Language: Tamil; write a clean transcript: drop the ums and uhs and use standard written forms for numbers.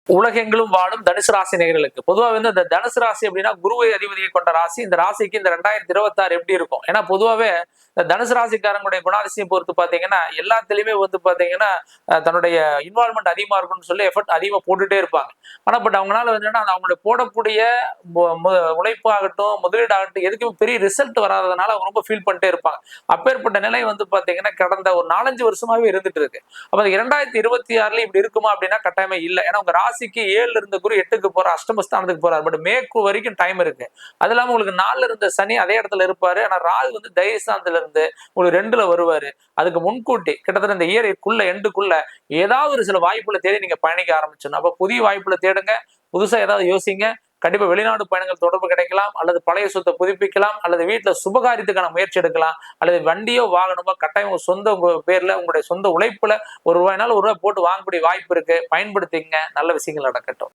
உலகெங்கிலும் வாழும் தனுசு ராசி நேயர்களுக்கு பொதுவாக வந்து இந்த தனுசு ராசி அப்படின்னா குருவை அதிபதியை கொண்ட ராசி. இந்த ராசிக்கு இந்த 2026 எப்படி இருக்கும்? ஏன்னா பொதுவாகவே இந்த தனுசு ராசிக்காரங்களுடைய குணாதிசயம் பொறுத்து பாத்தீங்கன்னா எல்லாத்துலயுமே வந்து பாத்தீங்கன்னா தன்னுடைய இன்வால்மெண்ட் அதிகமா இருக்கும்னு சொல்லி எஃபர்ட் அதிகமா போட்டுட்டே இருப்பாங்க. ஆனா பட் அவங்களால வந்து அவங்களுடைய போடக்கூடிய உழைப்பாகட்டும் முதலீடாகட்டும் எதுக்குமே பெரிய ரிசல்ட் வராதனால அவங்க ரொம்ப ஃபீல் பண்ணிட்டே இருப்பாங்க. அப்பேற்பட்ட நிலை வந்து பாத்தீங்கன்னா கடந்த ஒரு 4-5 வருஷமாவே இருந்துட்டு இருக்கு. அப்ப 2026 இப்படி இருக்குமா அப்படின்னா கட்டாயமே இல்லை. ஏன்னா உங்க ராசிக்கு 7 இருந்த குரு 8க்கு போற அஷ்டமஸ்தானத்துக்கு போறாரு. பட் மேற்கு வரைக்கும் டைம் இருக்கு. அது இல்லாம உங்களுக்கு 4 இருந்த சனி அதே இடத்துல இருப்பாரு. ஆனா ராகு வந்து தைரியஸ்தானத்துல இருந்து உங்களுக்கு 2ல வருவாரு. அதுக்கு முன்கூட்டி கிட்டத்தட்ட இந்த இயருக்குள்ள எண்டுக்குள்ள ஏதாவது ஒரு சில வாய்ப்புகளை தேடி நீங்க பயணிக்க ஆரம்பிச்சிடணும். அப்ப புதிய வாய்ப்புகளை தேடுங்க. புதுசா ஏதாவது யோசிங்க. கண்டிப்பா வெளிநாடு பயணங்கள் தொடர்பு கிடைக்கலாம், அல்லது பழைய சொத்தை புதுப்பிக்கலாம், அல்லது வீட்டுல சுபகாரியத்துக்கான முயற்சி எடுக்கலாம், அல்லது வண்டியோ வாகனமோ கட்டாயம் உங்க சொந்த பேர்ல உங்களுடைய சொந்த உழைப்புல ₹1 1 ரூபாய் போட்டு வாங்கக்கூடிய வாய்ப்பு இருக்கு. பயன்படுத்திங்க. நல்ல விஷயங்கள் நடக்கட்டும்.